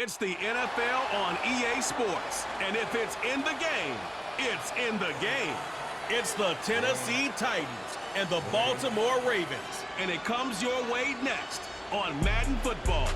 It's the NFL on EA Sports. And if it's in the game, it's in the game. It's the Tennessee Titans and the Baltimore Ravens. And it comes your way next on Madden Football.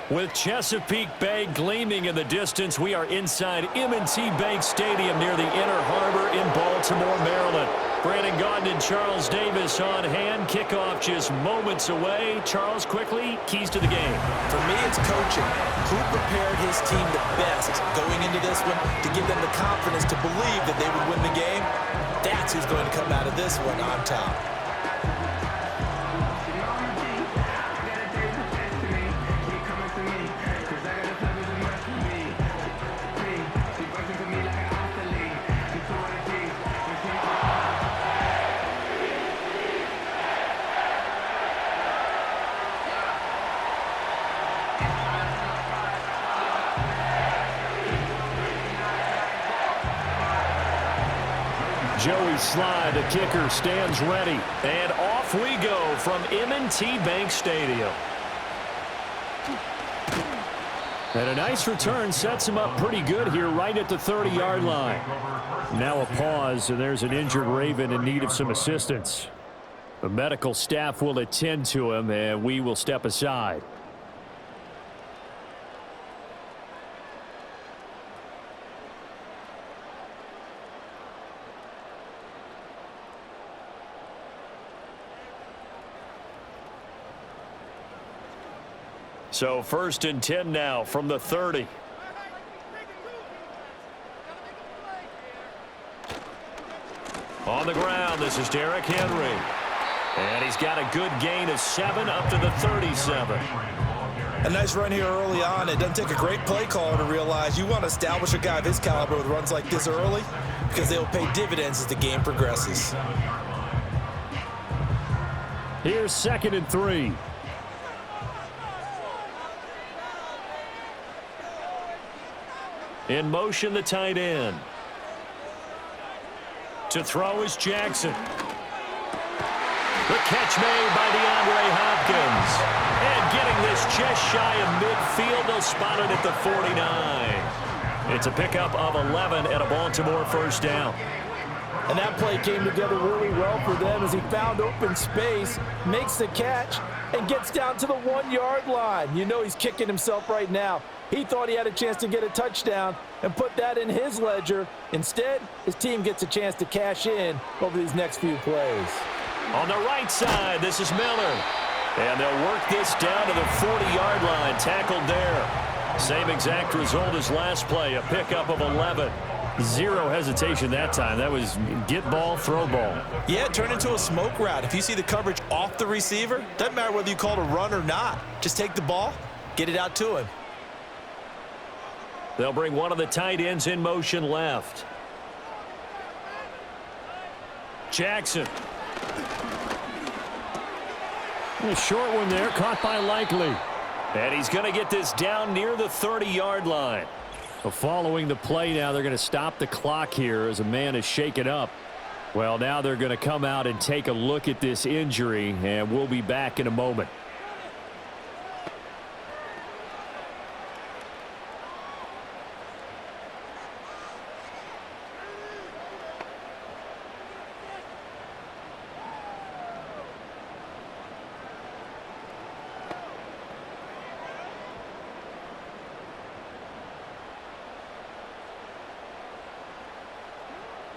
With Chesapeake Bay gleaming in the distance, we are inside M&T Bank Stadium near the Inner Harbor in Baltimore, Maryland. Brandon Gaudin and Charles Davis on hand. Kickoff just moments away. Charles, quickly, keys to the game. For me, it's coaching. Who prepared his team the best going into this one to give them the confidence to believe that they would win the game? That's who's going to come out of this one on top. Joey Sly, the kicker, stands ready. And off we go from M&T Bank Stadium. And a nice return sets him up pretty good here right at the 30-yard line. Now a pause, and there's an injured Raven in need of some assistance. The medical staff will attend to him, and we will step aside. So 1st and 10 now from the 30. On the ground, this is Derrick Henry. And he's got a good gain of 7 up to the 37. A nice run here early on. It doesn't take a great play caller to realize you want to establish a guy of his caliber with runs like this early because they will pay dividends as the game progresses. Here's 2nd and 3. In motion, the tight end. To throw is Jackson. The catch made by DeAndre Hopkins. And getting this just shy of midfield, they'll spot it at the 49. It's a pickup of 11 and a Baltimore first down. And that play came together really well for them as he found open space, makes the catch, and gets down to the 1-yard line. You know he's kicking himself right now. He thought he had a chance to get a touchdown and put that in his ledger. Instead, his team gets a chance to cash in over these next few plays. On the right side, this is Miller. And they'll work this down to the 40-yard line, tackled there. Same exact result as last play, a pickup of 11. Zero hesitation that time. That was get ball, throw ball. Yeah, turn into a smoke route. If you see the coverage off the receiver, doesn't matter whether you call it a run or not. Just take the ball, get it out to him. They'll bring one of the tight ends in motion left. Jackson. A short one there, caught by Likely. And he's going to get this down near the 30-yard line. Well, following the play now, they're going to stop the clock here as a man is shaken up. Well, now they're going to come out and take a look at this injury, and we'll be back in a moment.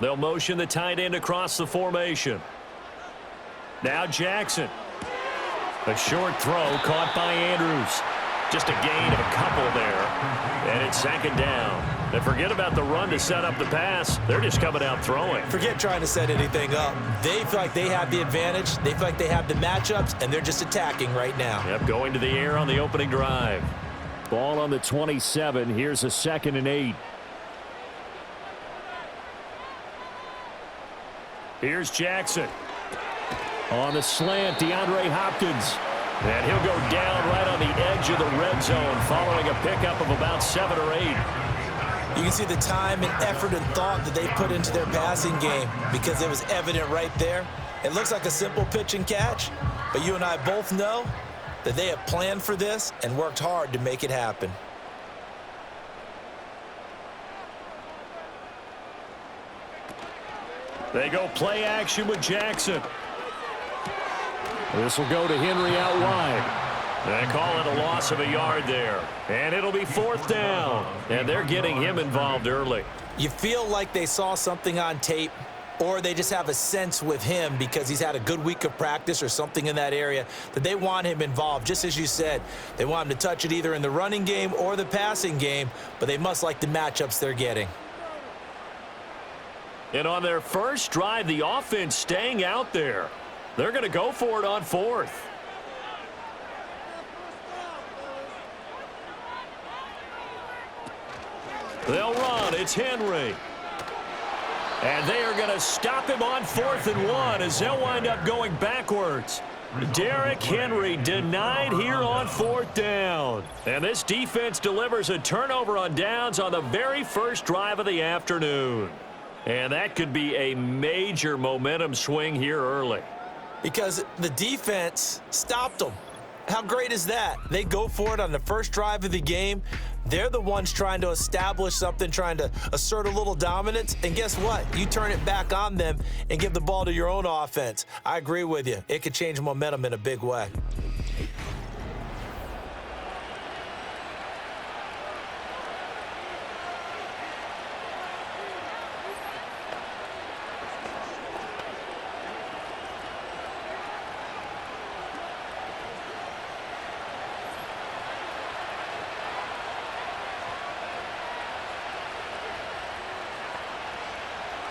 They'll motion the tight end across the formation. Now Jackson. A short throw caught by Andrews. Just a gain of a couple there. And it's 2nd down. And forget about the run to set up the pass. They're just coming out throwing. Forget trying to set anything up. They feel like they have the advantage. They feel like they have the matchups, and they're just attacking right now. Yep, going to the air on the opening drive. Ball on the 27. Here's a 2nd and 8. Here's Jackson. On the slant, DeAndre Hopkins. And he'll go down right on the edge of the red zone following a pickup of about 7 or 8. You can see the time and effort and thought that they put into their passing game because it was evident right there. It looks like a simple pitch and catch, but you and I both know that they have planned for this and worked hard to make it happen. They go play action with Jackson. This will go to Henry out wide. They call it a loss of a yard there. And it'll be 4th down. And they're getting him involved early. You feel like they saw something on tape, or they just have a sense with him because he's had a good week of practice or something in that area that they want him involved. Just as you said, they want him to touch it either in the running game or the passing game, but they must like the matchups they're getting. And on their first drive, the offense staying out there. They're going to go for it on 4th. They'll run. It's Henry. And they are going to stop him on 4th and 1 as they'll wind up going backwards. Derrick Henry denied here on 4th down. And this defense delivers a turnover on downs on the very first drive of the afternoon. And that could be a major momentum swing here early. Because the defense stopped them. How great is that? They go for it on the first drive of the game. They're the ones trying to establish something, trying to assert a little dominance. And guess what? You turn it back on them and give the ball to your own offense. I agree with you. It could change momentum in a big way.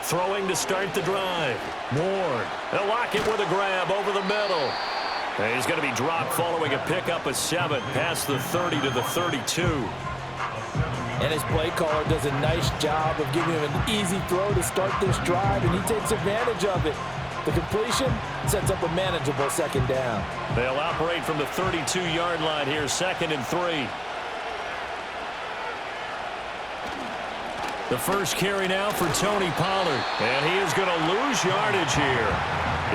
Throwing to start the drive. Ward. They'll lock it with a grab over the middle. And he's going to be dropped following a pickup of 7 past the 30 to the 32. And his play caller does a nice job of giving him an easy throw to start this drive, and he takes advantage of it. The completion sets up a manageable 2nd down. They'll operate from the 32-yard line here, 2nd and 3. The first carry now for Tony Pollard. And he is going to lose yardage here.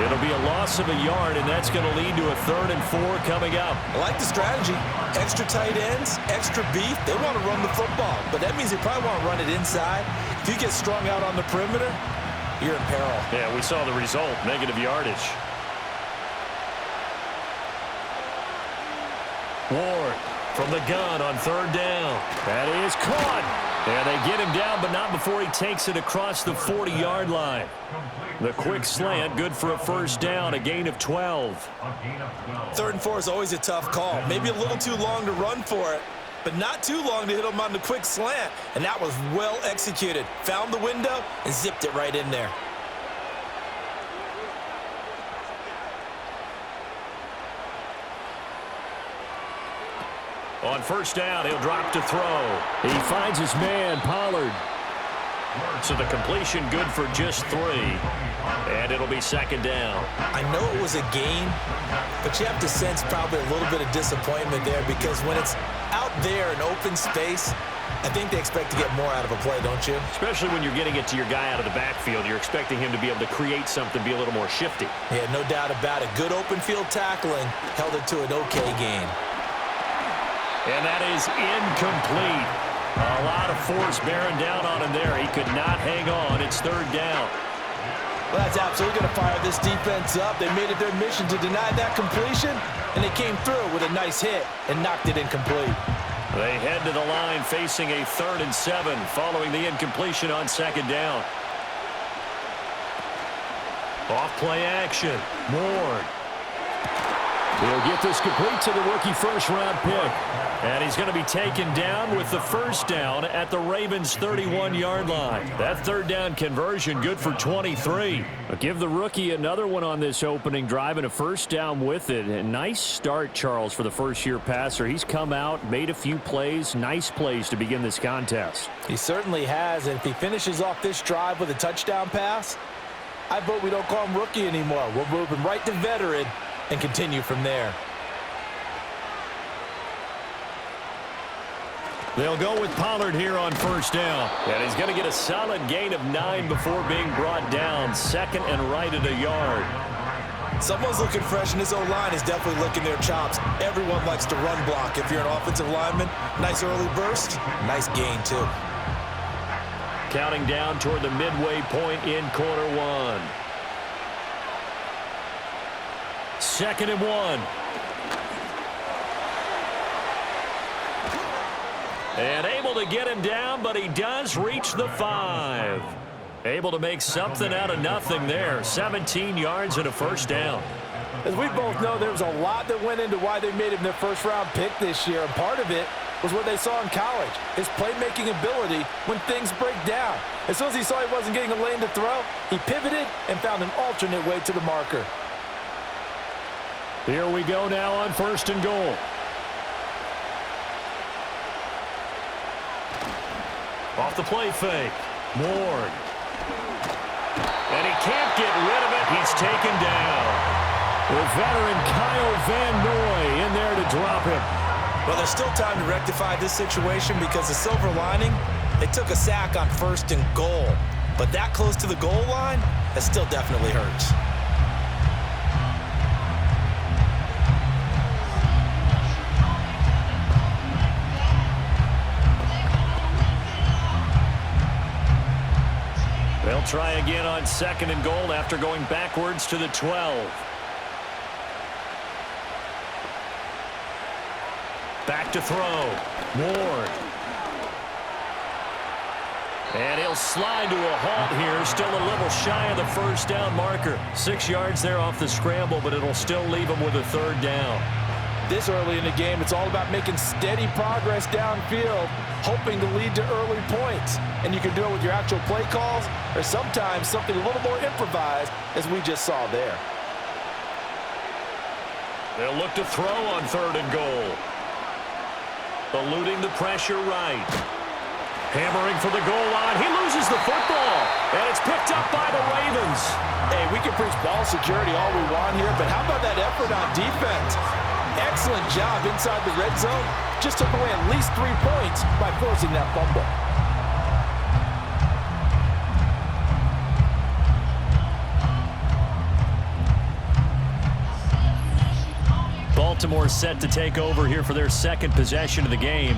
It'll be a loss of a yard, and that's going to lead to a 3rd and 4 coming up. I like the strategy. Extra tight ends, extra beef. They want to run the football, but that means they probably want to run it inside. If you get strung out on the perimeter, you're in peril. Yeah, we saw the result, negative yardage. Ward from the gun on 3rd down. That is caught. And they get him down, but not before he takes it across the 40-yard line. The quick slant, good for a 1st down, a gain of 12. 3rd and 4 is always a tough call. Maybe a little too long to run for it, but not too long to hit him on the quick slant. And that was well executed. Found the window and zipped it right in there. On 1st down, he'll drop to throw. He finds his man, Pollard. So the completion good for just 3. And it'll be 2nd down. I know it was a gain, but you have to sense probably a little bit of disappointment there because when it's out there in open space, I think they expect to get more out of a play, don't you? Especially when you're getting it to your guy out of the backfield. You're expecting him to be able to create something, be a little more shifty. Yeah, no doubt about it. Good open field tackling held it to an okay gain. And that is incomplete. A lot of force bearing down on him there. He could not hang on. It's 3rd down. Well, that's absolutely going to fire this defense up. They made it their mission to deny that completion, and they came through with a nice hit and knocked it incomplete. They head to the line facing a 3rd and 7 following the incompletion on 2nd down. Off play action. Ward. He'll get this complete to the rookie 1st-round pick. And he's going to be taken down with the 1st down at the Ravens' 31-yard line. That 3rd down conversion good for 23. But give the rookie another one on this opening drive and a 1st down with it. A nice start, Charles, for the first-year passer. He's come out, made a few plays, nice plays to begin this contest. He certainly has, and if he finishes off this drive with a touchdown pass, I vote we don't call him rookie anymore. We'll move him right to veteran and continue from there. They'll go with Pollard here on 1st down. And he's going to get a solid gain of 9 before being brought down. 2nd and right at a yard. Someone's looking fresh, and his O-line is definitely licking their chops. Everyone likes to run block if you're an offensive lineman. Nice early burst, nice gain, too. Counting down toward the midway point in quarter one. 2nd and 1. And able to get him down, but he does reach the 5. Able to make something out of nothing there. 17 yards and a first down. As we both know, there was a lot that went into why they made him their first-round pick this year, and part of it was what they saw in college, his playmaking ability when things break down. As soon as he saw he wasn't getting a lane to throw, he pivoted and found an alternate way to the marker. Here we go now on 1st and goal. Off the play fake. Ward. And he can't get rid of it. He's taken down. The veteran Kyle Van Noy in there to drop him. Well, there's still time to rectify this situation because the silver lining, they took a sack on 1st and goal. But that close to the goal line, that still definitely hurts. They'll try again on 2nd and goal after going backwards to the 12. Back to throw. Ward. And he'll slide to a halt here. Still a little shy of the first down marker. 6 yards there off the scramble, but it'll still leave him with a 3rd down. This early in the game, it's all about making steady progress downfield, hoping to lead to early points. And you can do it with your actual play calls or sometimes something a little more improvised, as we just saw there. They'll look to throw on 3rd and goal. Eluding the pressure right. Hammering for the goal line. He loses the football. And it's picked up by the Ravens. Hey, we can preach ball security all we want here, but how about that effort on defense? Excellent job inside the red zone. Just took away at least 3 points by forcing that fumble. Baltimore set to take over here for their 2nd possession of the game.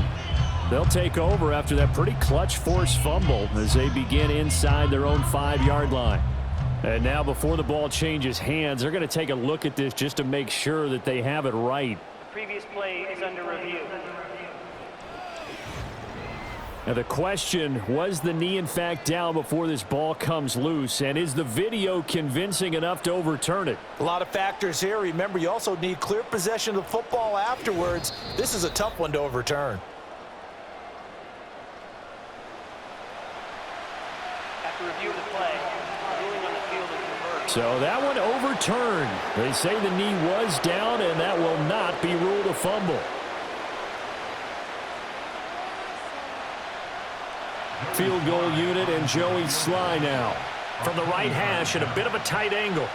They'll take over after that pretty clutch forced fumble as they begin inside their own 5-yard line. And now before the ball changes hands, they're going to take a look at this just to make sure that they have it right. The previous play is under review. Now the question, was the knee in fact down before this ball comes loose? And is the video convincing enough to overturn it? A lot of factors here. Remember, you also need clear possession of the football afterwards. This is a tough one to overturn. After review of the play, the ruling on the field is reversed. So that one overturned. They say the knee was down, and that will not be ruled a fumble. Field goal unit and Joey Sly now. From the right hash at a bit of a tight angle.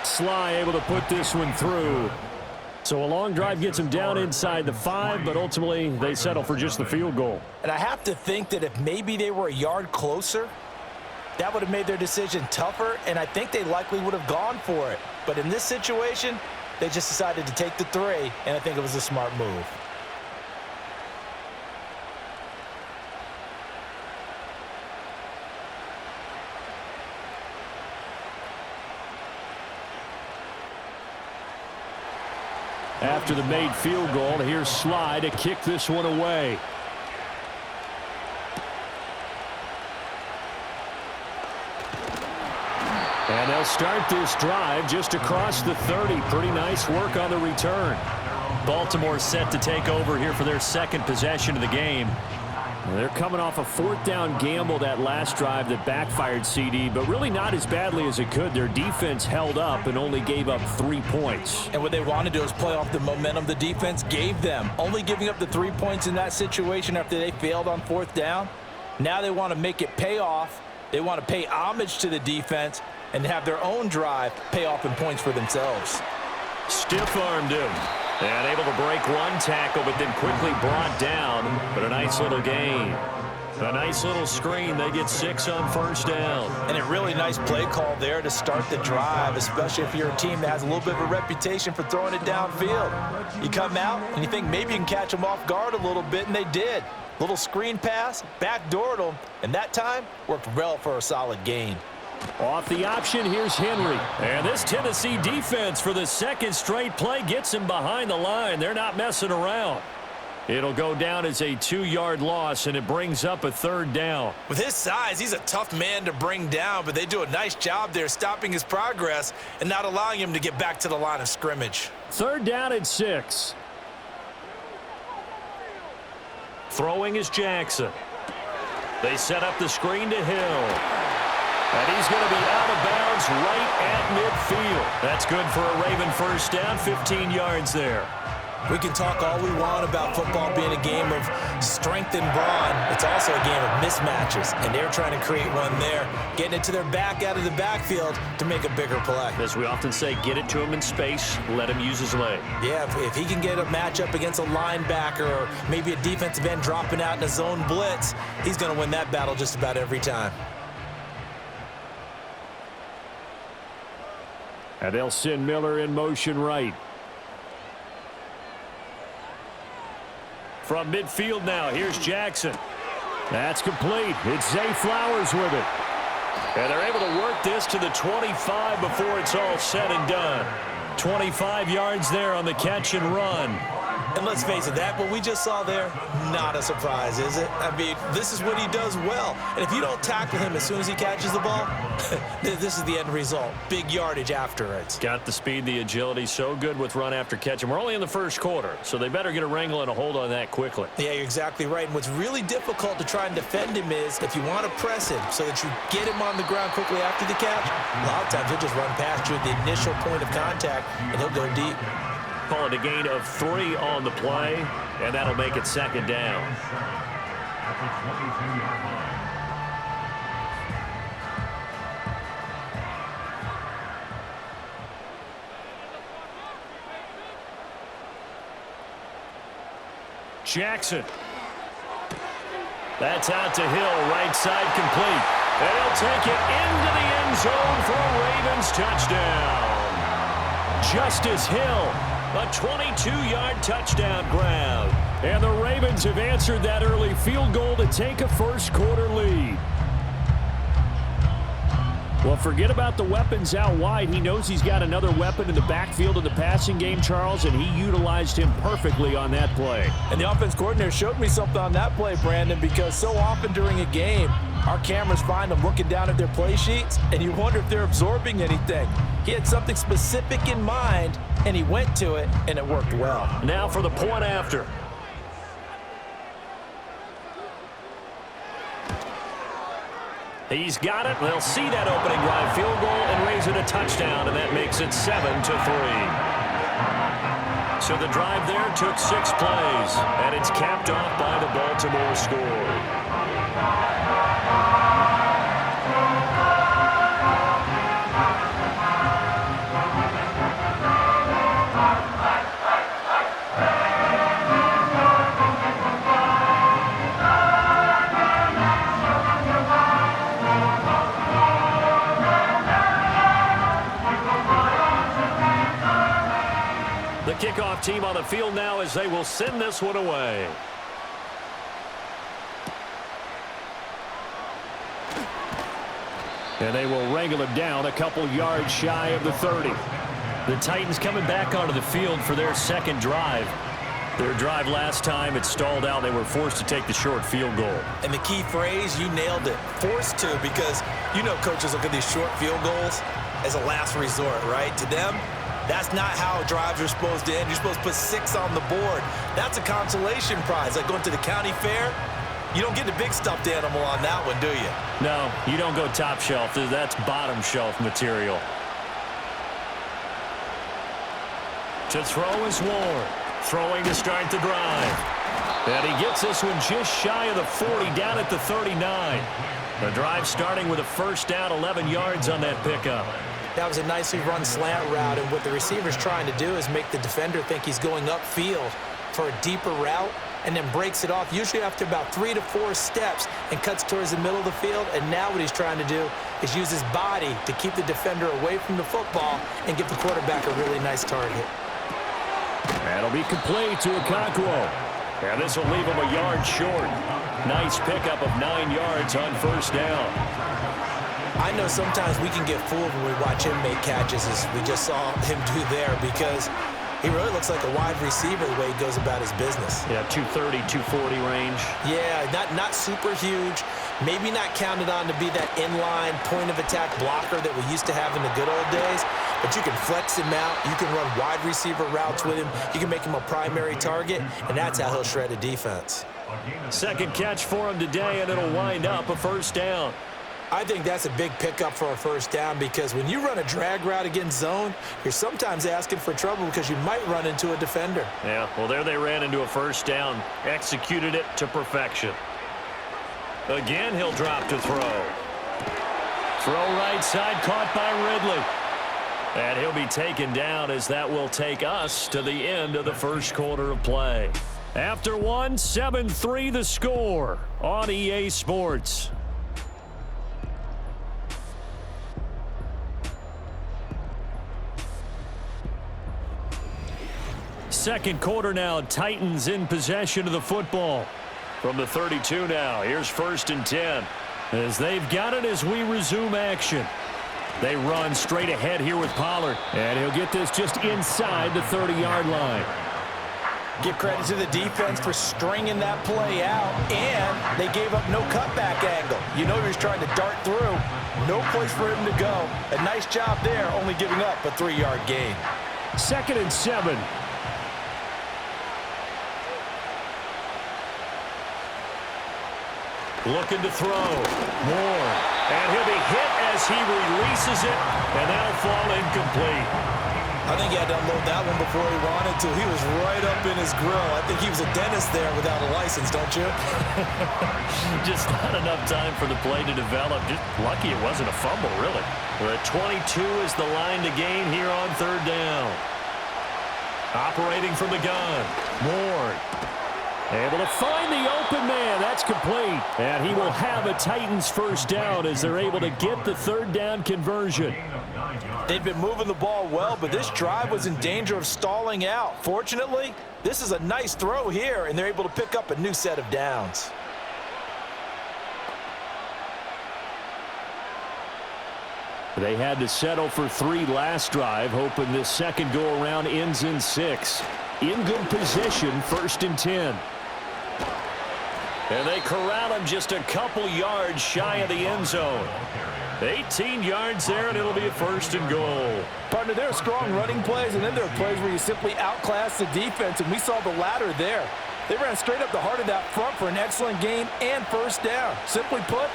Sly able to put this one through. So a long drive gets him down inside the 5, but ultimately they settle for just the field goal. And I have to think that if maybe they were a yard closer, that would have made their decision tougher, and I think they likely would have gone for it. But in this situation, they just decided to take the 3, and I think it was a smart move. After the made field goal, here's Sly to kick this one away. And they'll start this drive just across the 30. Pretty nice work on the return. Baltimore set to take over here for their 2nd possession of the game. They're coming off a 4th down gamble that last drive that backfired, CD, but really not as badly as it could. Their defense held up and only gave up 3 points. And what they want to do is play off the momentum the defense gave them. Only giving up the 3 points in that situation after they failed on 4th down. Now they want to make it pay off. They want to pay homage to the defense and have their own drive pay off in points for themselves. Stiff-armed him. And able to break one tackle, but then quickly brought down. But a nice little gain. A nice little screen. They get 6 on first down. And a really nice play call there to start the drive, especially if you're a team that has a little bit of a reputation for throwing it downfield. You come out and you think maybe you can catch them off guard a little bit, and they did. Little screen pass, backdoored them, and that time worked well for a solid gain. Off the option, here's Henry. And this Tennessee defense for the second straight play gets him behind the line. They're not messing around. It'll go down as a 2-yard loss, and it brings up a third down. With his size, he's a tough man to bring down, but they do a nice job there stopping his progress and not allowing him to get back to the line of scrimmage. Third down and 6. Throwing is Jackson. They set up the screen to Hill. And he's going to be out of bounds right at midfield. That's good for a Raven first down, 15 yards there. We can talk all we want about football being a game of strength and brawn. It's also a game of mismatches, and they're trying to create one there, getting it to their back out of the backfield to make a bigger play. As we often say, get it to him in space, let him use his leg. Yeah, if he can get a matchup against a linebacker or maybe a defensive end dropping out in a zone blitz, he's going to win that battle just about every time. And they'll send Miller in motion right. From midfield now, here's Jackson. That's complete. It's Zay Flowers with it. And they're able to work this to the 25 before it's all said and done. 25 yards there on the catch and run. And let's face it, that what we just saw there, not a surprise, is it? I mean, this is what he does well. And if you don't tackle him as soon as he catches the ball, this is the end result. Big yardage after it. Got the speed, the agility, so good with run after catch. And we're only in the first quarter, so they better get a wrangle and a hold on that quickly. Yeah, you're exactly right. And what's really difficult to try and defend him is if you want to press him so that you get him on the ground quickly after the catch, a lot of times he'll just run past you at the initial point of contact, and he'll go deep. Call it a gain of 3 on the play, and that'll make it second down. Jackson. That's out to Hill, right side complete. And he'll take it into the end zone for a Ravens touchdown. Justice Hill. A 22-yard touchdown grab. And the Ravens have answered that early field goal to take a first-quarter lead. Well, forget about the weapons out wide. He knows he's got another weapon in the backfield of the passing game, Charles, and he utilized him perfectly on that play. And the offense coordinator showed me something on that play, Brandon, because so often during a game, our cameras find them looking down at their play sheets, and you wonder if they're absorbing anything. He had something specific in mind, and he went to it, and it worked well. Now for the point after. He's got it. They'll see that opening drive field goal and raise it a touchdown, and that makes it 7-3. So the drive there took 6 plays, and it's capped off by the Baltimore score. Kickoff team on the field now as they will send this one away. And they will wrangle him down a couple yards shy of the 30. The Titans coming back onto the field for their second drive. Their drive last time, it stalled out. They were forced to take the short field goal. And the key phrase, you nailed it, forced to, because you know coaches look at these short field goals as a last resort, right? To them, that's not how drives are supposed to end. You're supposed to put 6 on the board. That's a consolation prize. Like going to the county fair, you don't get the big stuffed animal on that one, do you? No, you don't go top shelf. That's bottom shelf material. To throw is Ward. Throwing to start the drive. And he gets this one just shy of the 40, down at the 39. The drive starting with a first down, 11 yards on that pickup. That was a nicely run slant route, and what the receiver's trying to do is make the defender think he's going upfield for a deeper route, and then breaks it off, usually after about 3 to 4 steps, and cuts towards the middle of the field. And now what he's trying to do is use his body to keep the defender away from the football and give the quarterback a really nice target. That'll be complete to Okonkwo. And this will leave him a yard short. Nice pickup of 9 yards on first down. I know sometimes we can get fooled when we watch him make catches, as we just saw him do there, because he really looks like a wide receiver the way he goes about his business. Yeah, 230, 240 range. Yeah, not super huge. Maybe not counted on to be that inline point-of-attack blocker that we used to have in the good old days. But you can flex him out. You can run wide receiver routes with him. You can make him a primary target, and that's how he'll shred a defense. Second catch for him today, and it'll wind up a first down. I think that's a big pickup for a first down, because when you run a drag route against zone, you're sometimes asking for trouble because you might run into a defender. Yeah, well, there they ran into a first down. Executed it to perfection. Again, he'll drop to throw. Throw right side, caught by Ridley. And he'll be taken down, as that will take us to the end of the first quarter of play. After one, 7-3 the score on EA Sports. Second quarter now, Titans in possession of the football. From the 32 now, here's 1st and 10. As they've got it as we resume action. They run straight ahead here with Pollard. And he'll get this just inside the 30-yard line. Give credit to the defense for stringing that play out, and they gave up no cutback angle. You know he was trying to dart through. No place for him to go. A nice job there, only giving up a 3-yard gain. 2nd and 7. Looking to throw. Moore. And he'll be hit as he releases it, and that'll fall incomplete. I think he had to unload that one before he wanted to. He was right up in his grill. I think he was a dentist there without a license, don't you? Just not enough time for the play to develop. Just lucky it wasn't a fumble, really. The 22 is the line to gain here on 3rd down. Operating from the gun. Moore. Able to find the open man. That's complete. And he will have a Titans first down as they're able to get the 3rd down conversion. They've been moving the ball well, but this drive was in danger of stalling out. Fortunately, this is a nice throw here, and they're able to pick up a new set of downs. They had to settle for 3 last drive, hoping this second go-around ends in 6. In good position, 1st and 10. And they corral him just a couple yards shy of the end zone. 18 yards there, and it'll be a 1st and goal. Partner, there are strong running plays, and then there are plays where you simply outclass the defense, and we saw the latter there. They ran straight up the heart of that front for an excellent gain and first down. Simply put,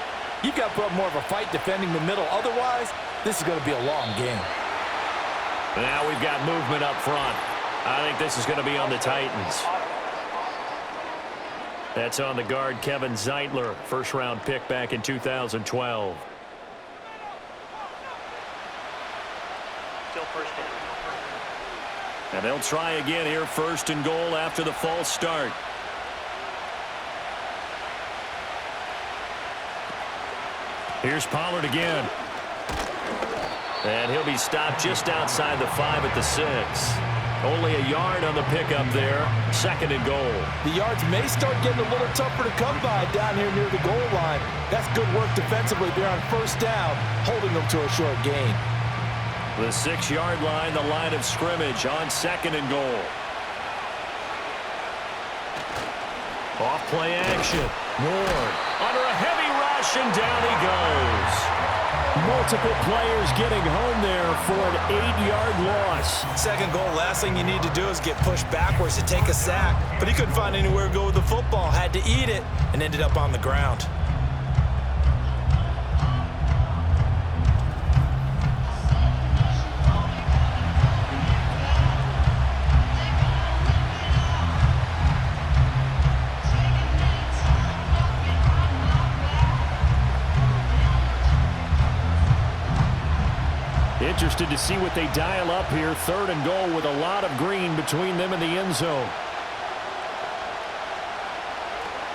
you've got to put up more of a fight defending the middle. Otherwise, this is going to be a long game. Now we've got movement up front. I think this is going to be on the Titans. That's on the guard, Kevin Zeitler, first-round pick back in 2012. Still 1st down. And they'll try again here, 1st and goal after the false start. Here's Pollard again. And he'll be stopped just outside the 5 at the 6. Only a yard on the pickup there. 2nd and goal. The yards may start getting a little tougher to come by down here near the goal line. That's good work defensively there on 1st down, holding them to a short gain. The 6-yard line, the line of scrimmage on 2nd and goal. Off play action. Ward under a heavy rush, and down he goes. Multiple players getting home there for an 8-yard loss. 2nd goal, last thing you need to do is get pushed backwards to take a sack. But he couldn't find anywhere to go with the football, had to eat it, and ended up on the ground. Interested to see what they dial up here. 3rd and goal with a lot of green between them and the end zone.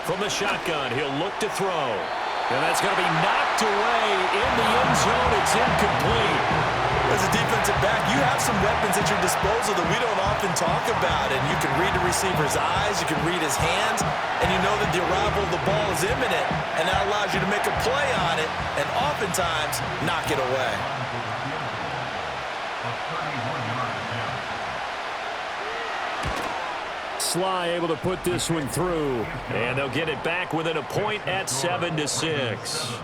From the shotgun, he'll look to throw. And that's going to be knocked away in the end zone. It's incomplete. As a defensive back, you have some weapons at your disposal that we don't often talk about. And you can read the receiver's eyes, you can read his hands, and you know that the arrival of the ball is imminent. And that allows you to make a play on it and oftentimes knock it away. Sly able to put this one through, and they'll get it back within a point at 7-6.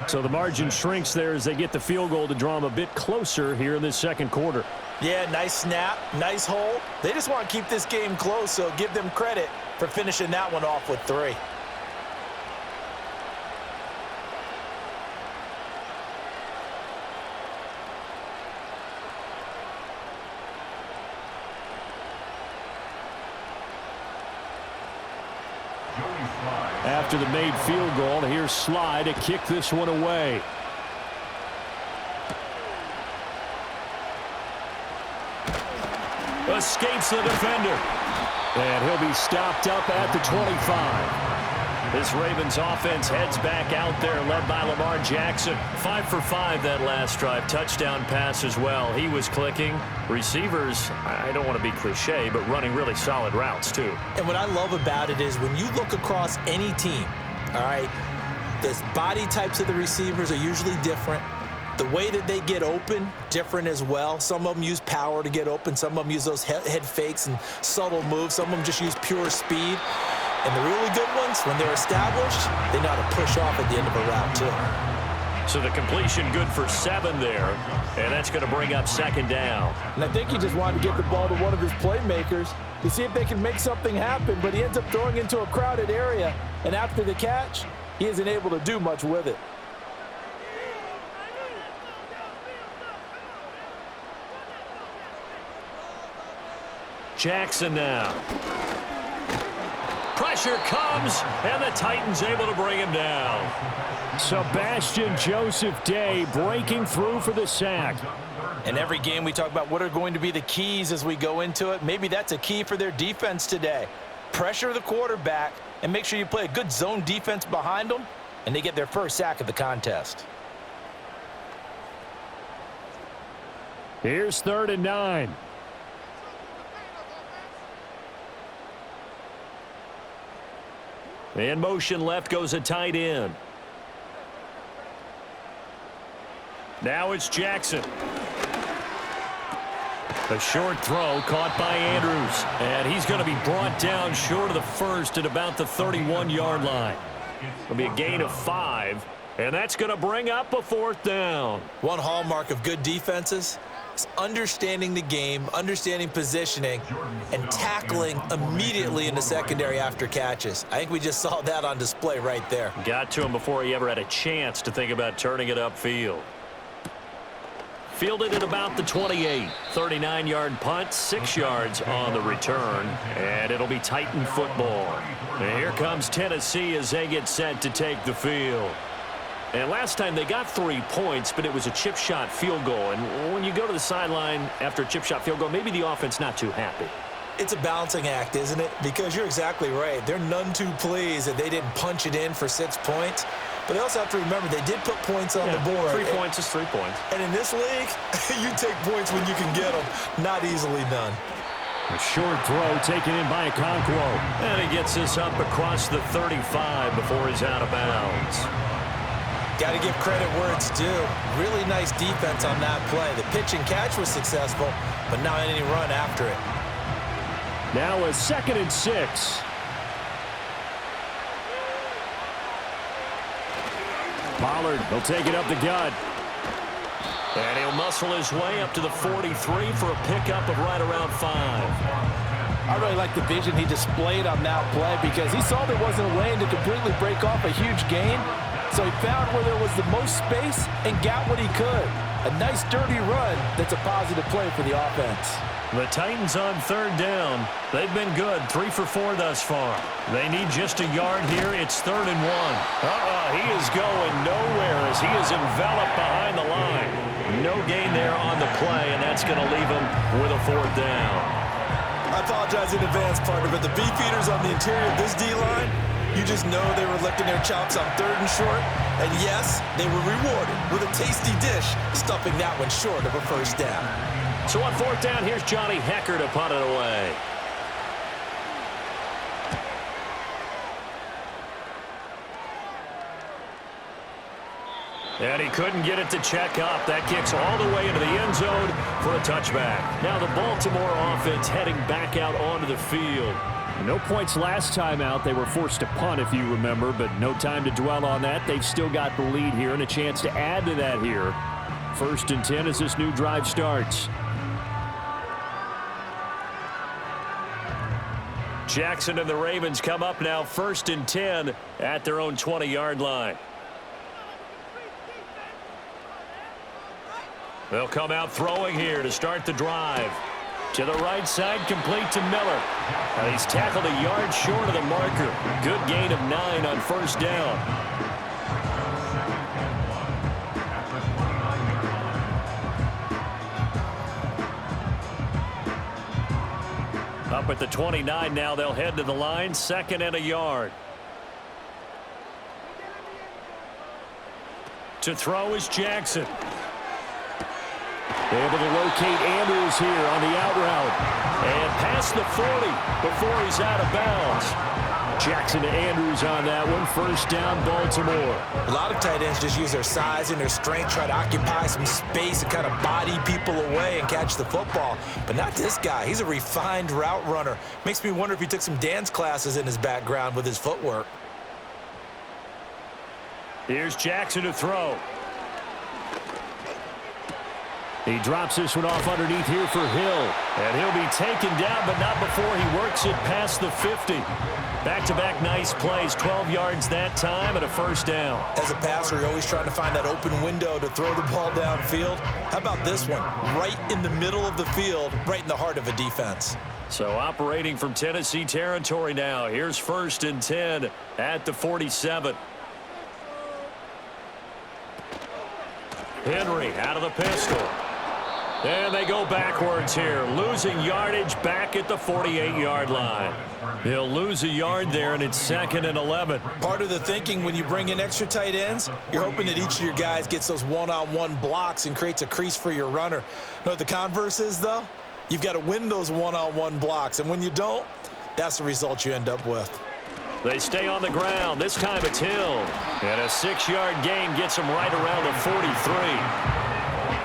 So the margin shrinks there as they get the field goal to draw them a bit closer here in this second quarter. Yeah, nice snap, nice hold. They just want to keep this game close, so give them credit for finishing that one off with 3. After the made field goal, here's Sly to kick this one away. Escapes the defender. And he'll be stopped up at the 25. This Ravens offense heads back out there, led by Lamar Jackson. 5 for 5 that last drive. Touchdown pass as well. He was clicking. Receivers, I don't want to be cliche, but running really solid routes too. And what I love about it is when you look across any team, all right, the body types of the receivers are usually different. The way that they get open, different as well. Some of them use power to get open. Some of them use those head fakes and subtle moves. Some of them just use pure speed. And the really good ones, when they're established, they know how to push off at the end of a route, too. So the completion good for 7 there, and that's going to bring up second down. And I think he just wanted to get the ball to one of his playmakers to see if they can make something happen, but he ends up throwing into a crowded area, and after the catch, he isn't able to do much with it. Jackson now. Pressure comes, and the Titans able to bring him down. Sebastian Joseph Day breaking through for the sack. In every game we talk about what are going to be the keys as we go into it. Maybe that's a key for their defense today. Pressure the quarterback and make sure you play a good zone defense behind them, and they get their first sack of the contest. Here's 3rd and 9. In motion left goes a tight end. Now it's Jackson. A short throw caught by Andrews. And he's going to be brought down short of the first at about the 31-yard line. It'll be a gain of 5. And that's going to bring up a 4th down. One hallmark of good defenses is understanding the game, understanding positioning, and tackling immediately in the secondary after catches. I think we just saw that on display right there. Got to him before he ever had a chance to think about turning it upfield. Fielded at about the 28. 39-yard punt, 6 yards on the return, and it'll be Titan football. And here comes Tennessee as they get set to take the field. And last time they got 3 points, but it was a chip shot field goal. And when you go to the sideline after a chip shot field goal, maybe the offense not too happy. It's a balancing act, isn't it? Because you're exactly right. They're none too pleased that they didn't punch it in for 6 points. But they also have to remember they did put points on the board. 3 points is 3 points. And in this league, you take points when you can get them. Not easily done. A short throw taken in by Okonkwo. And he gets this up across the 35 before he's out of bounds. Got to give credit where it's due. Really nice defense on that play. The pitch and catch was successful, but not any run after it. Now a 2nd and 6. Pollard will take it up the gut. And he'll muscle his way up to the 43 for a pickup of right around 5. I really like the vision he displayed on that play because he saw there wasn't a lane to completely break off a huge gain. So he found where there was the most space and got what he could. A nice dirty run that's a positive play for the offense. The Titans on 3rd down. They've been good, 3 for 4 thus far. They need just a yard here. It's 3rd and 1. He is going nowhere as he is enveloped behind the line. No gain there on the play, and that's going to leave him with a 4th down. I apologize in advance, partner, but the beefeaters on the interior of this D-line, You just know they were licking their chops on 3rd and short. And yes, they were rewarded with a tasty dish, stuffing that one short of a first down. So on 4th down, here's Johnny Hecker to punt it away. And he couldn't get it to check up. That kicks all the way into the end zone for a touchback. Now the Baltimore offense heading back out onto the field. No points last time out. They were forced to punt, if you remember, but no time to dwell on that. They've still got the lead here and a chance to add to that here. 1st and 10 as this new drive starts. Jackson and the Ravens come up now 1st and 10 at their own 20-yard line. They'll come out throwing here to start the drive. To the right side, complete to Miller. Now he's tackled a yard short of the marker. Good gain of 9 on 1st down. Up at the 29 now, they'll head to the line, 2nd and a yard. To throw is Jackson. Able to locate Andrews here on the out route. And past the 40 before he's out of bounds. Jackson to Andrews on that one. 1st down, Baltimore. A lot of tight ends just use their size and their strength, try to occupy some space and kind of body people away and catch the football. But not this guy. He's a refined route runner. Makes me wonder if he took some dance classes in his background with his footwork. Here's Jackson to throw. He drops this one off underneath here for Hill. And he'll be taken down, but not before he works it past the 50. Back-to-back nice plays, 12 yards that time and a 1st down. As a passer, you're always trying to find that open window to throw the ball downfield. How about this one? Right in the middle of the field, right in the heart of a defense. So operating from Tennessee territory now. Here's 1st and 10 at the 47. Henry out of the pistol. And they go backwards here, losing yardage back at the 48-yard line. He'll lose a yard there, and it's 2nd and 11. Part of the thinking when you bring in extra tight ends, you're hoping that each of your guys gets those one-on-one blocks and creates a crease for your runner. You know what the converse is, though? You've got to win those one-on-one blocks, and when you don't, that's the result you end up with. They stay on the ground. This time it's Hill. And a 6-yard gain gets him right around the 43.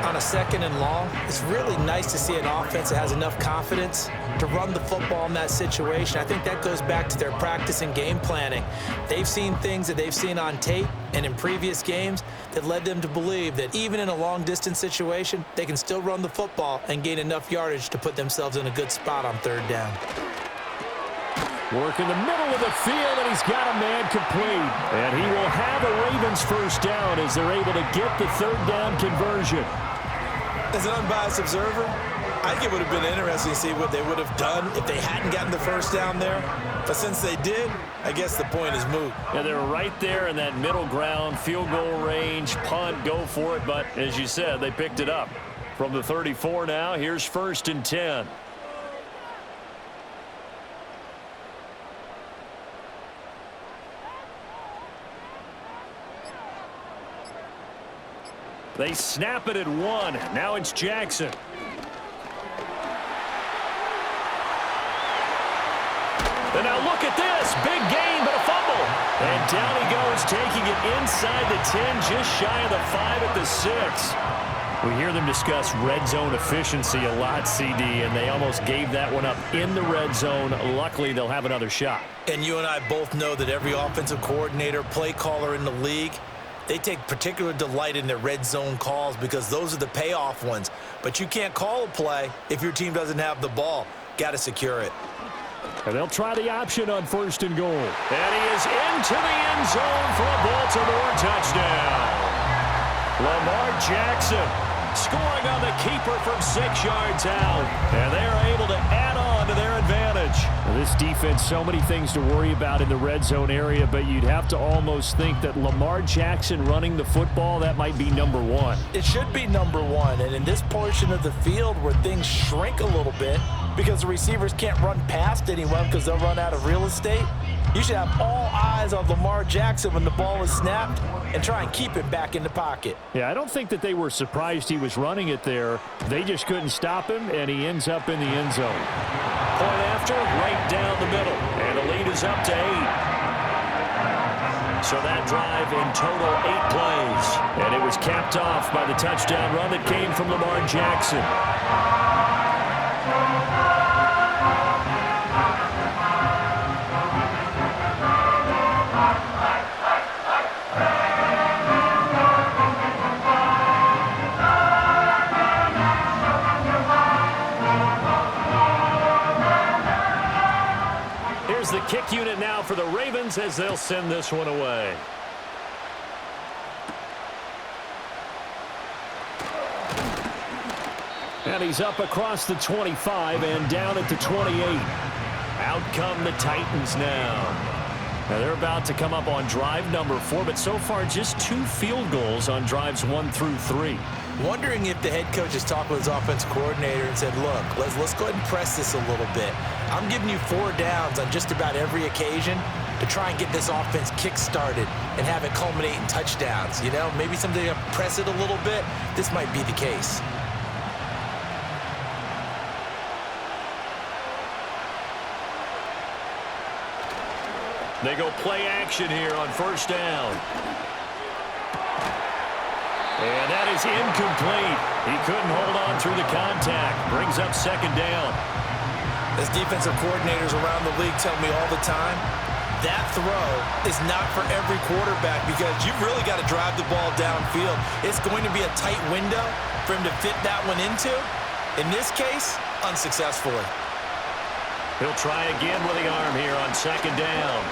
On a 2nd and long, it's really nice to see an offense that has enough confidence to run the football in that situation. I think that goes back to their practice and game planning. They've seen things that they've seen on tape and in previous games that led them to believe that even in a long-distance situation, they can still run the football and gain enough yardage to put themselves in a good spot on 3rd down. Work in the middle of the field, and he's got a man complete. And he will have a Ravens 1st down as they're able to get the 3rd down conversion. As an unbiased observer, I think it would have been interesting to see what they would have done if they hadn't gotten the 1st down there. But since they did, I guess the point is moot. Yeah, they're right there in that middle ground, field goal range, punt, go for it. But as you said, they picked it up. From the 34 now, here's 1st and 10. They snap it at 1. Now it's Jackson. And now look at this. Big gain, but a fumble. And down he goes, taking it inside the 10, just shy of the 5 at the 6. We hear them discuss red zone efficiency a lot, CD, and they almost gave that one up in the red zone. Luckily, they'll have another shot. And you and I both know that every offensive coordinator, play caller in the league, they take particular delight in their red zone calls because those are the payoff ones. But you can't call a play if your team doesn't have the ball. Got to secure it. And they'll try the option on 1st and goal. And he is into the end zone for a Baltimore touchdown. Lamar Jackson scoring on the keeper from 6 yards out. And they are able to add on to their advantage. Well, this defense, so many things to worry about in the red zone area, but you'd have to almost think that Lamar Jackson running the football, that might be number 1. It should be number 1. And in this portion of the field where things shrink a little bit because the receivers can't run past anyone because they'll run out of real estate, You should have all eyes on Lamar Jackson when the ball is snapped and try and keep it back in the pocket. Yeah, I don't think that they were surprised he was running it there. They just couldn't stop him, and he ends up in the end zone. Point after, right down the middle. And the lead is up to 8. So that drive in total 8 plays. And it was capped off by the touchdown run that came from Lamar Jackson. Here's the kick unit now for the Ravens as they'll send this one away. And he's up across the 25 and down at the 28. Out come the Titans now. Now they're about to come up on drive number 4, but so far just 2 field goals on drives 1 through 3. Wondering if the head coach has talked with his offensive coordinator and said, look, let's go ahead and press this a little bit. I'm giving you 4 downs on just about every occasion to try and get this offense kick-started and have it culminate in touchdowns. You know, maybe something to press it a little bit. This might be the case. They go play action here on first down. And that is incomplete. He couldn't hold on through the contact. Brings up second down. As defensive coordinators around the league tell me all the time, that throw is not for every quarterback because you've really got to drive the ball downfield. It's going to be a tight window for him to fit that one into. In this case, unsuccessfully. He'll try again with the arm here on second down.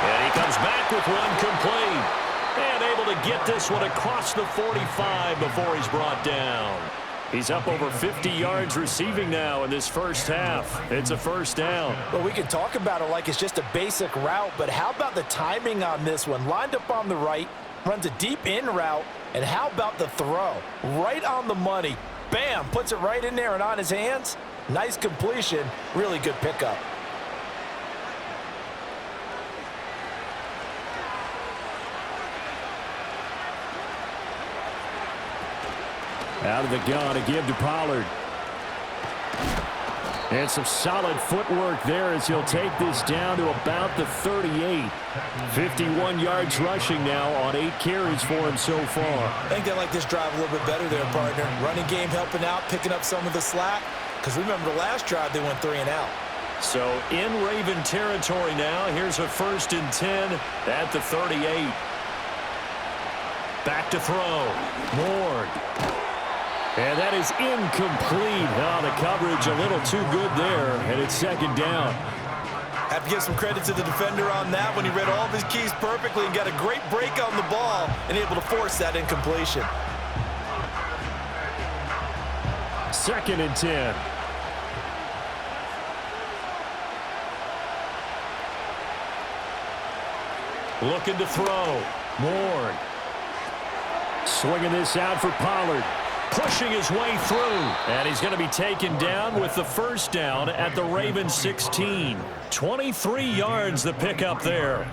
And he comes back with one complete. And able to get this one across the 45 before he's brought down. He's up over 50 yards receiving now in this first half. It's a first down. Well, we can talk about it like it's just a basic route, but how about the timing on this one? Lined up on the right, runs a deep in route, and how about the throw? Right on the money. Bam, puts it right in there and on his hands. Nice completion, really good pickup. Out of the gun, a give to Pollard. And some solid footwork there as he'll take this down to about the 38. 51 yards rushing now on 8 carries for him so far. I think they like this drive a little bit better there, partner. Running game helping out, picking up some of the slack. Because remember the last drive, they went 3 and out. So in Raven territory now. Here's a 1st and 10 at the 38. Back to throw. Ward. And that is incomplete. Oh, the coverage a little too good there, and it's second down. Have to give some credit to the defender on that when he read all of his keys perfectly and got a great break on the ball and able to force that incompletion. 2nd and 10. Looking to throw. Ward. Swinging this out for Pollard. Pushing his way through. And he's going to be taken down with the first down at the Ravens 16. 23 yards the pickup there.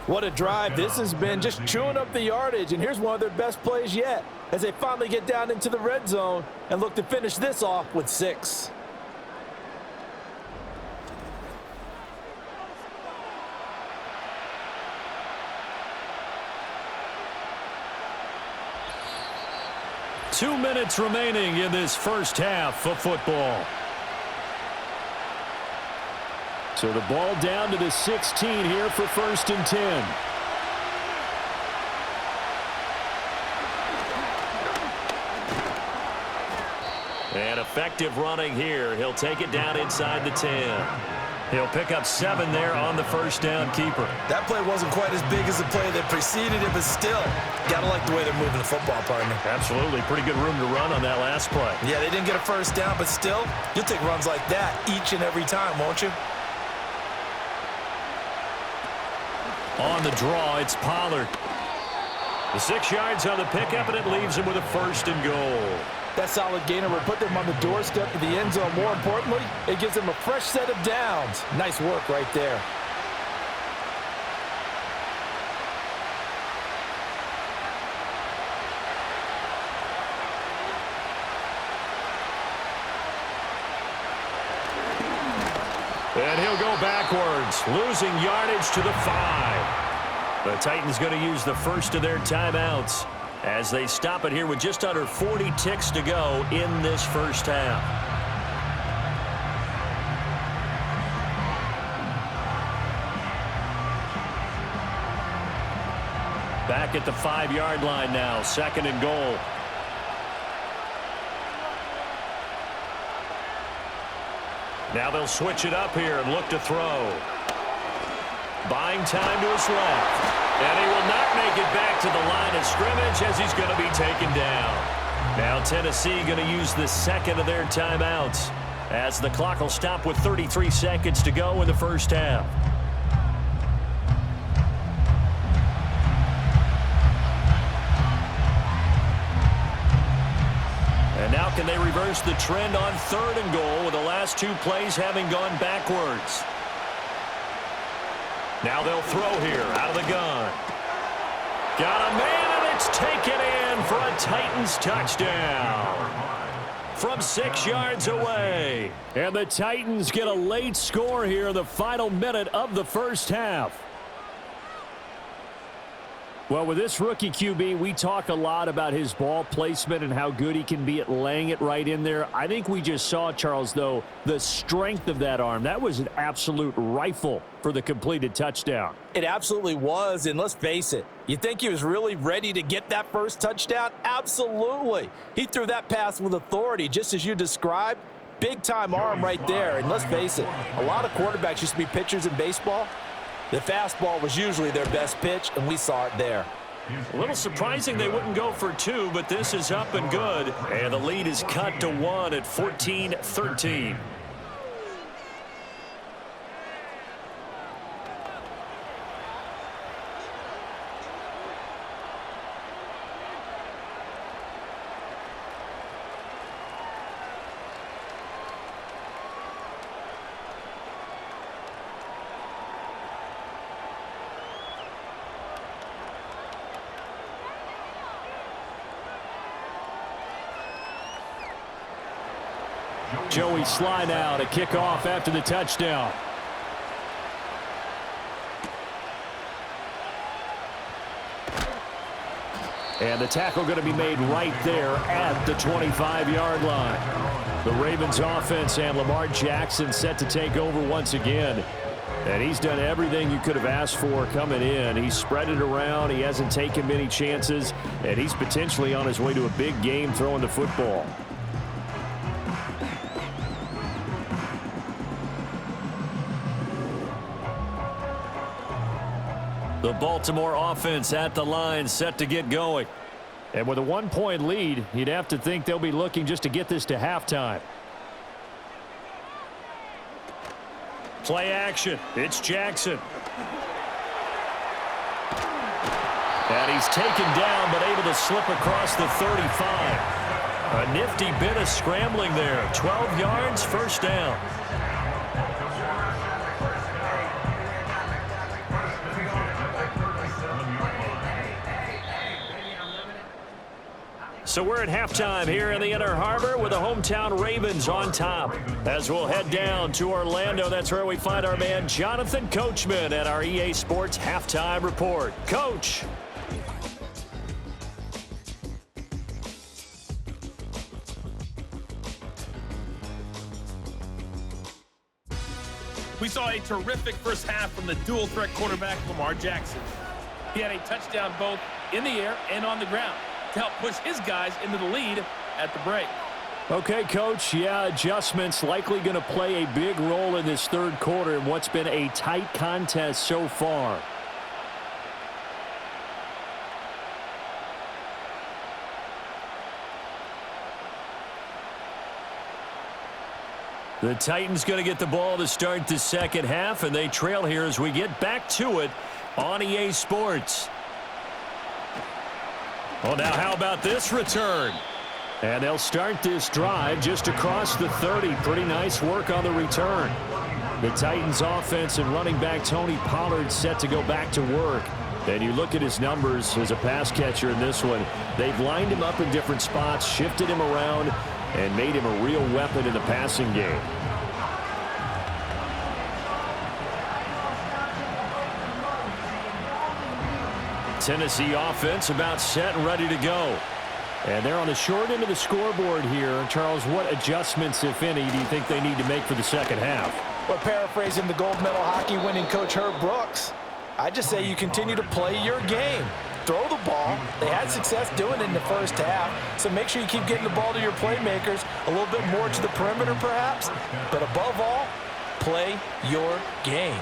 What a drive this has been, just chewing up the yardage. And here's one of their best plays yet as they finally get down into the red zone and look to finish this off with 6. Two minutes remaining in this first half of football. So the ball down to the 16 here for 1st and 10. And effective running here. He'll take it down inside the 10. He'll pick up 7 there on the first down keeper. That play wasn't quite as big as the play that preceded it, but still, gotta like the way they're moving the football, partner. Absolutely. Pretty good room to run on that last play. Yeah, they didn't get a first down, but still, you'll take runs like that each and every time, won't you? On the draw, it's Pollard. The 6 yards on the pickup, and it leaves him with a 1st and goal. That solid gainer will put them on the doorstep of the end zone. More importantly, it gives them a fresh set of downs. Nice work right there. And he'll go backwards, losing yardage to the 5. The Titans going to use the first of their timeouts as they stop it here with just under 40 ticks to go in this first half. Back at the 5-yard line now, 2nd and goal. Now they'll switch it up here and look to throw. Buying time to his left. And he will not make it back to the line of scrimmage as he's going to be taken down. Now Tennessee going to use the second of their timeouts as the clock will stop with 33 seconds to go in the first half. And now can they reverse the trend on 3rd and goal with the last 2 plays having gone backwards? Now they'll throw here out of the gun. Got a man, and it's taken in for a Titans touchdown from 6 yards away. And the Titans get a late score here in the final minute of the first half. Well, with this rookie QB, we talk a lot about his ball placement and how good he can be at laying it right in there. I think we just saw, Charles, though, the strength of that arm. That was an absolute rifle for the completed touchdown. It absolutely was, and let's face it, you think he was really ready to get that first touchdown? Absolutely. He threw that pass with authority, just as you described. Big-time arm right there, and let's face it, a lot of quarterbacks used to be pitchers in baseball. The fastball was usually their best pitch, and we saw it there. A little surprising they wouldn't go for 2, but this is up and good. And the lead is cut to 1 at 14-13. Joey Sly now to kick off after the touchdown. And the tackle going to be made right there at the 25-yard line. The Ravens offense and Lamar Jackson set to take over once again. And he's done everything you could have asked for coming in. He's spread it around. He hasn't taken many chances. And he's potentially on his way to a big game throwing the football. The Baltimore offense at the line, set to get going. And with a 1-point lead, you'd have to think they'll be looking just to get this to halftime. Play action. It's Jackson. And he's taken down, but able to slip across the 35. A nifty bit of scrambling there. 12 yards, first down. So we're at halftime here in the Inner Harbor with the hometown Ravens on top. As we'll head down to Orlando, that's where we find our man Jonathan Coachman at our EA Sports Halftime Report. Coach. We saw a terrific first half from the dual-threat quarterback, Lamar Jackson. He had a touchdown both in the air and on the ground to help push his guys into the lead at the break. Okay, Coach, yeah, adjustments likely going to play a big role in this third quarter in what's been a tight contest so far. The Titans going to get the ball to start the second half, and they trail here as we get back to it on EA Sports. Oh, now how about this return? And they'll start this drive just across the 30. Pretty nice work on the return. The Titans offense and running back Tony Pollard set to go back to work. And you look at his numbers as a pass catcher in this one. They've lined him up in different spots, shifted him around, and made him a real weapon in the passing game. Tennessee offense about set and ready to go. And they're on the short end of the scoreboard here. Charles, what adjustments, if any, do you think they need to make for the second half? Well, paraphrasing the gold medal hockey winning coach Herb Brooks, I just say you continue to play your game. Throw the ball. They had success doing it in the first half, so make sure you keep getting the ball to your playmakers, a little bit more to the perimeter perhaps, but above all, play your game.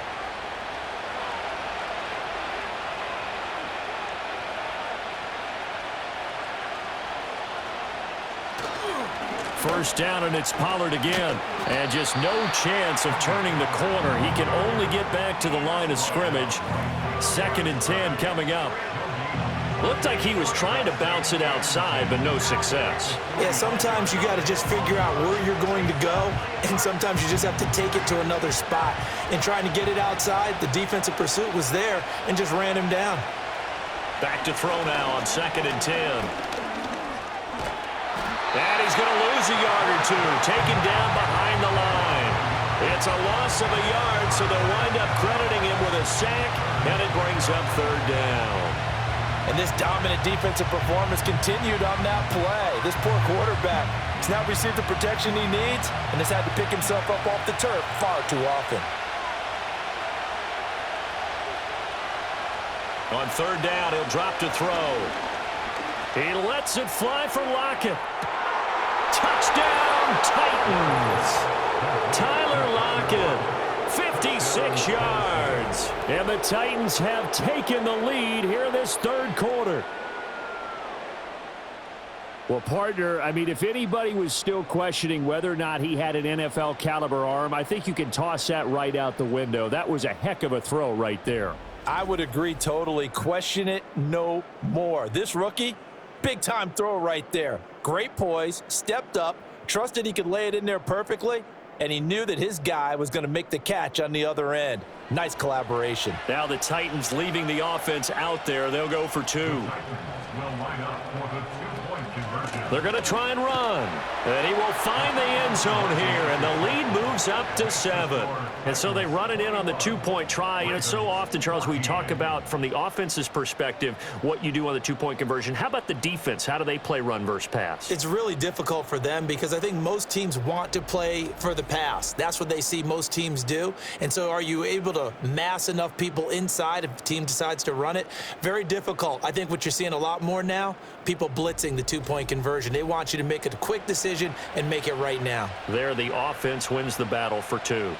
First down, and it's Pollard again. And just no chance of turning the corner. He can only get back to the line of scrimmage. 2nd and 10 coming up. Looked like he was trying to bounce it outside, but no success. Yeah, sometimes you got to just figure out where you're going to go, and sometimes you just have to take it to another spot. And trying to get it outside, the defensive pursuit was there and just ran him down. Back to throw now on 2nd and 10. And he's going to lose a yard or two, taken down behind the line. It's a loss of a yard, so they'll wind up crediting him with a sack, and it brings up 3rd down. And this dominant defensive performance continued on that play. This poor quarterback has now received the protection he needs and has had to pick himself up off the turf far too often. On 3rd down, he'll drop to throw. He lets it fly for Lockett. Touchdown, Titans! Tyler Lockett, 56 yards. And the Titans have taken the lead here in this 3rd quarter. Well, partner, I mean, if anybody was still questioning whether or not he had an NFL caliber arm, I think you can toss that right out the window. That was a heck of a throw right there. I would agree totally. Question it no more. This rookie, big-time throw right there. Great poise, stepped up, trusted he could lay it in there perfectly, and he knew that his guy was going to make the catch on the other end. Nice collaboration. Now the Titans leaving the offense out there. They'll go for 2. They're going to try and run. And he will find the end zone here, and the lead moves up to 7. And so they run it in on the 2-point try. You know, so often, Charles, we talk about from the offense's perspective what you do on the 2-point conversion. How about the defense? How do they play run versus pass? It's really difficult for them because I think most teams want to play for the pass. That's what they see most teams do. And so are you able to mass enough people inside if the team decides to run it? Very difficult. I think what you're seeing a lot more now, people blitzing the 2-point conversion. They want you to make a quick decision and make it right now. There, the offense wins the battle for 2.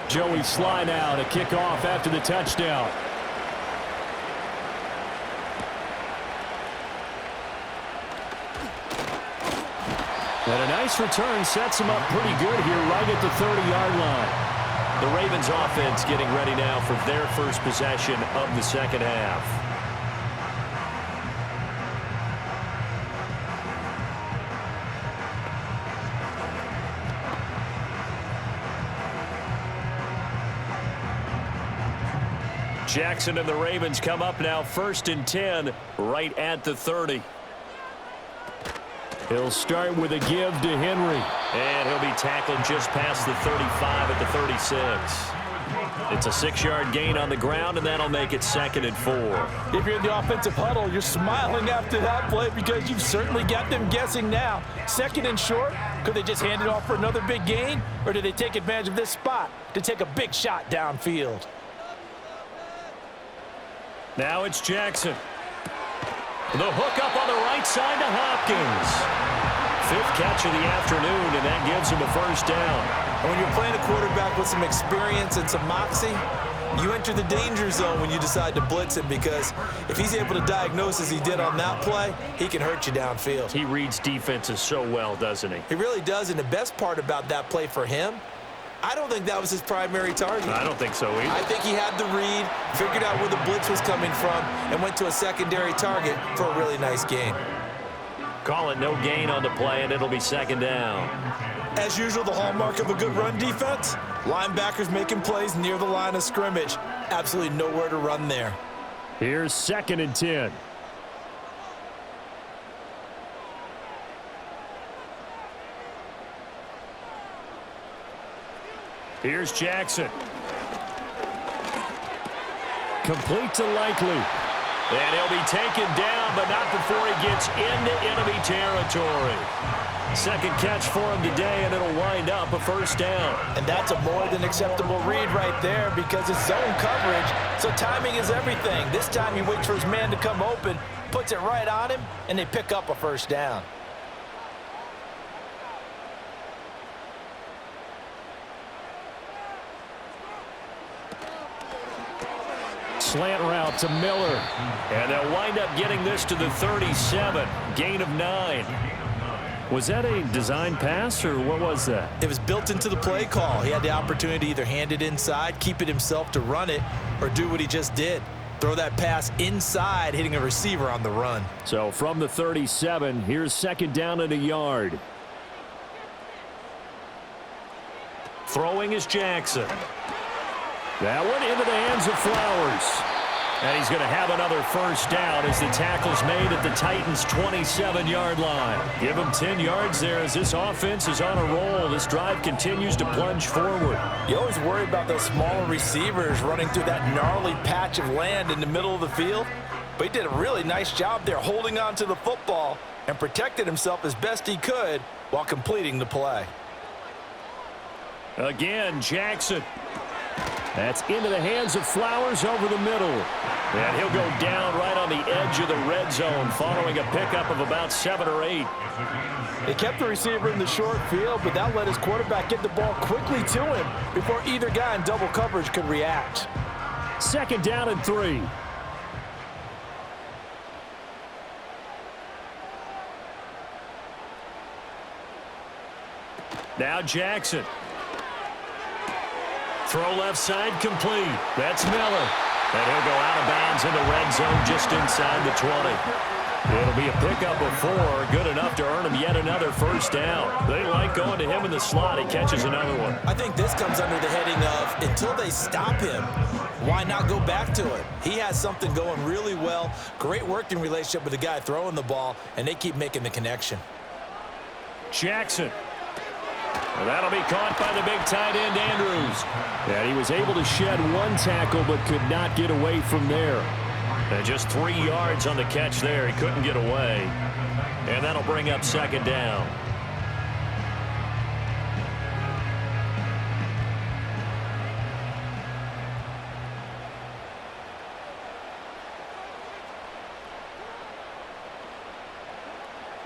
Joey Sly now to kick off after the touchdown. And a nice return sets him up pretty good here right at the 30-yard line. The Ravens offense getting ready now for their first possession of the second half. Jackson and the Ravens come up now 1st and 10 right at the 30. He'll start with a give to Henry. And he'll be tackled just past the 35 at the 36. It's a 6-yard gain on the ground, and that'll make it 2nd and 4. If you're in the offensive huddle, you're smiling after that play because you've certainly got them guessing now. 2nd and short, could they just hand it off for another big gain? Or did they take advantage of this spot to take a big shot downfield? Now it's Jackson. The hook up on the right side to Hopkins. 5th catch of the afternoon, and that gives him a 1st down. And when you're playing a quarterback with some experience and some moxie, You enter the danger zone when you decide to blitz him, because if he's able to diagnose as he did on that play, he can hurt you downfield. He reads defenses so well, doesn't he? He really does, and the best part about that play for him, I don't think that was his primary target. I don't think so either. I think he had the read, figured out where the blitz was coming from, and went to a secondary target for a really nice gain. Call it no gain on the play, and it'll be second down. As usual, the hallmark of a good run defense, linebackers making plays near the line of scrimmage. Absolutely nowhere to run there. Here's 2nd and 10. Here's Jackson. Complete to Likely. And he'll be taken down, but not before he gets into enemy territory. Second catch for him today, and it'll wind up a first down. And that's a more than acceptable read right there, because it's zone coverage, so timing is everything. This time he waits for his man to come open, puts it right on him, and they pick up a first down. Slant route to Miller. And they'll wind up getting this to the 37. Gain of 9. Was that a design pass, or what was that? It was built into the play call. He had the opportunity to either hand it inside, keep it himself to run it, or do what he just did. Throw that pass inside, hitting a receiver on the run. So from the 37, here's 2nd down and a yard. Throwing is Jackson. That one into the hands of Flowers. And he's going to have another first down as the tackle's made at the Titans' 27-yard line. Give him 10 yards there as this offense is on a roll. This drive continues to plunge forward. You always worry about those smaller receivers running through that gnarly patch of land in the middle of the field. But he did a really nice job there holding on to the football and protected himself as best he could while completing the play. Again, Jackson. That's into the hands of Flowers over the middle. And he'll go down right on the edge of the red zone following a pickup of about 7 or 8. They kept the receiver in the short field, but that let his quarterback get the ball quickly to him before either guy in double coverage could react. 2nd down and 3. Now Jackson. Throw left side complete. That's Miller. And he'll go out of bounds in the red zone just inside the 20. It'll be a pickup of 4, good enough to earn him yet another first down. They like going to him in the slot. He catches another one. I think this comes under the heading of, until they stop him, why not go back to it? He has something going really well, great working relationship with the guy throwing the ball, and they keep making the connection. Jackson. Well, that'll be caught by the big tight end, Andrews. And he was able to shed one tackle but could not get away from there. And just 3 yards on the catch there. He couldn't get away. And that'll bring up 2nd down.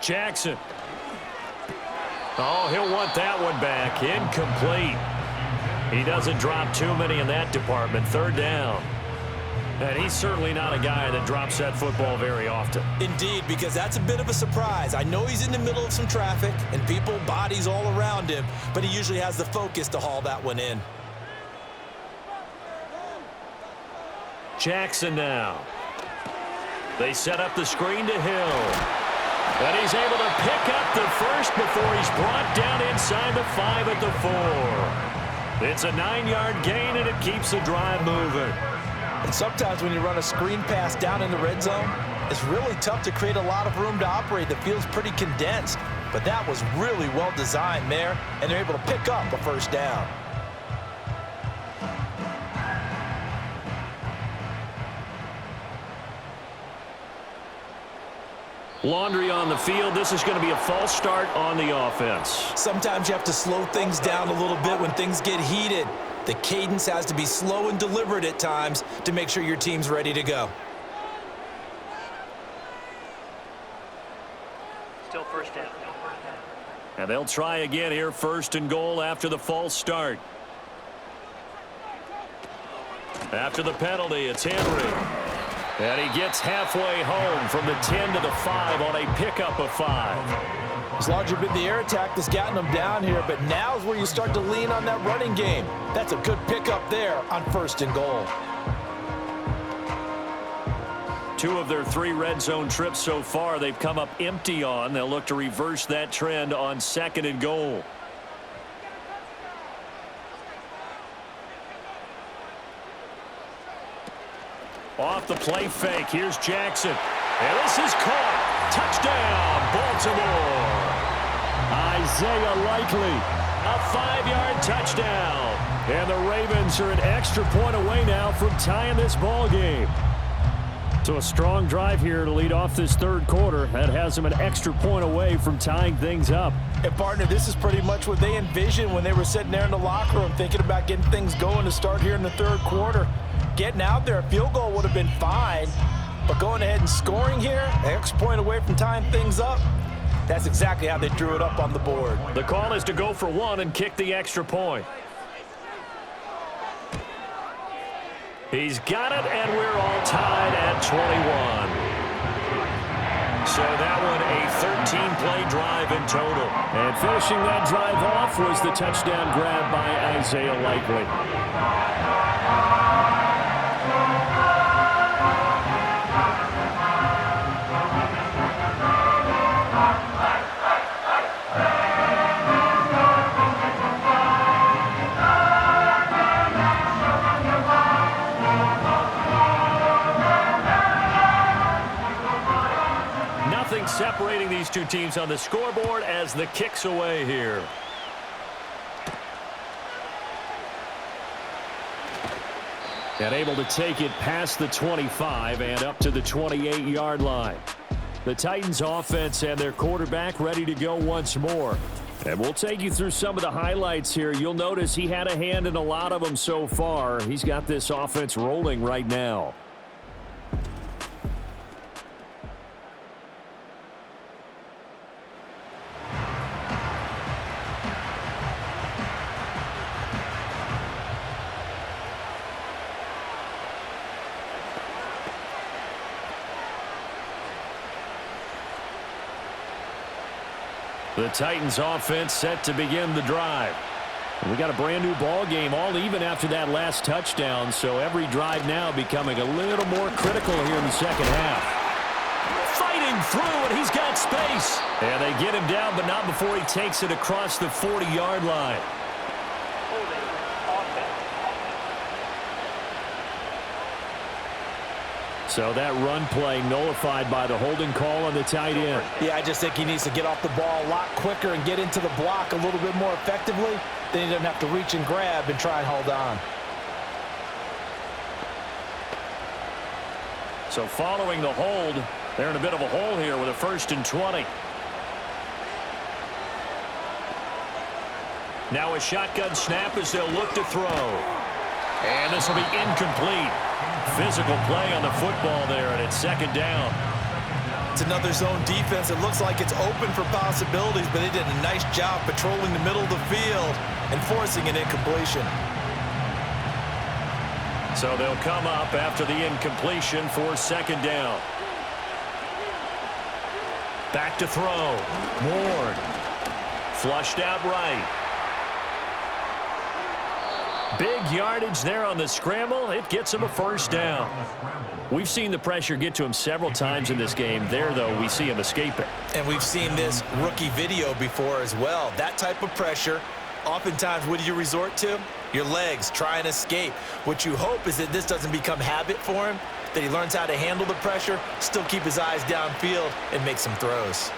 Jackson. Oh, he'll want that one back. Incomplete. He doesn't drop too many in that department. 3rd down. And he's certainly not a guy that drops that football very often. Indeed, because that's a bit of a surprise. I know he's in the middle of some traffic and people, bodies all around him, but he usually has the focus to haul that one in. Jackson now. They set up the screen to Hill. And he's able to pick up the first before he's brought down inside the 5 at the 4. It's a 9-yard gain, and it keeps the drive moving. And sometimes when you run a screen pass down in the red zone, it's really tough to create a lot of room to operate. The field's pretty condensed. But that was really well designed there, and they're able to pick up a first down. Laundry on the field. This is going to be a false start on the offense. Sometimes you have to slow things down a little bit when things get heated. The cadence has to be slow and deliberate at times to make sure your team's ready to go. Still first down. And they'll try again here, 1st and goal after the false start. After the penalty, it's Henry. And he gets halfway home from the 10 to the 5 on a pickup of 5. It's largely been the air attack that's gotten them down here, but now is where you start to lean on that running game. That's a good pickup there on 1st and goal. 2 of their 3 red zone trips so far they've come up empty on. They'll look to reverse that trend on 2nd and goal. Off the play fake, here's Jackson. And this is caught. Touchdown, Baltimore. Isaiah Likely. A 5-yard touchdown. And the Ravens are an extra point away now from tying this ball game. So a strong drive here to lead off this 3rd quarter. That has them an extra point away from tying things up. And partner, this is pretty much what they envisioned when they were sitting there in the locker room thinking about getting things going to start here in the 3rd quarter. Getting out there, a field goal would have been fine, but going ahead and scoring here, an extra point away from tying things up, that's exactly how they drew it up on the board. The call is to go for 1 and kick the extra point. He's got it, and we're all tied at 21. So that one a 13-play drive in total. And finishing that drive off was the touchdown grab by Isaiah Likely. Separating these 2 teams on the scoreboard as the kick's away here. And able to take it past the 25 and up to the 28-yard line. The Titans offense and their quarterback ready to go once more. And we'll take you through some of the highlights here. You'll notice he had a hand in a lot of them so far. He's got this offense rolling right now. The Titans offense set to begin the drive. We got a brand new ball game, all even after that last touchdown, so every drive now becoming a little more critical here in the 2nd half. Fighting through, and he's got space. And they get him down, but not before he takes it across the 40-yard line. So that run play nullified by the holding call on the tight end. Yeah, I just think he needs to get off the ball a lot quicker and get into the block a little bit more effectively. Then he doesn't have to reach and grab and try and hold on. So following the hold, they're in a bit of a hole here with a 1st and 20. Now a shotgun snap as they'll look to throw. And this will be incomplete. Physical play on the football there, and it's 2nd down. It's another zone defense. It looks like it's open for possibilities, but they did a nice job patrolling the middle of the field and forcing an incompletion. So they'll come up after the incompletion for 2nd down. Back to throw. Ward. Flushed out right. Big yardage there on the scramble. It gets him a 1st down. We've seen the pressure get to him several times in this game. There, though, we see him escape it. And we've seen this rookie video before as well. That type of pressure, oftentimes, what do you resort to? Your legs, try and escape. What you hope is that this doesn't become habit for him, that he learns how to handle the pressure, still keep his eyes downfield, and make some throws.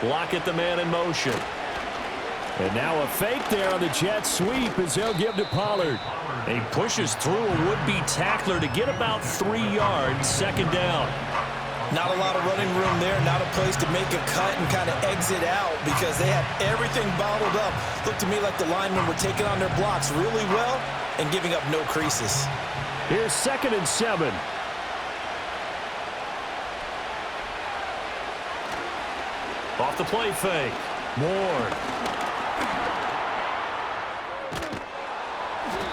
Lockett, the man in motion. And now a fake there on the jet sweep as they'll give to Pollard. He pushes through a would-be tackler to get about 3 yards, 2nd down. Not a lot of running room there, not a place to make a cut and kind of exit out because they had everything bottled up. Looked to me like the linemen were taking on their blocks really well and giving up no creases. Here's 2nd and 7. Off the play fake. Ward.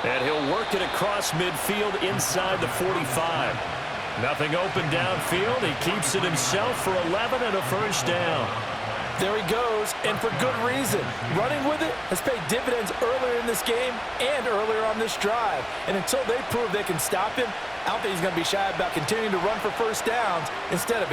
And he'll work it across midfield inside the 45. Nothing open downfield. He keeps it himself for 11 and a first down. There he goes, and for good reason. Running with it has paid dividends earlier in this game and earlier on this drive. And until they prove they can stop him, I don't think he's going to be shy about continuing to run for first downs instead of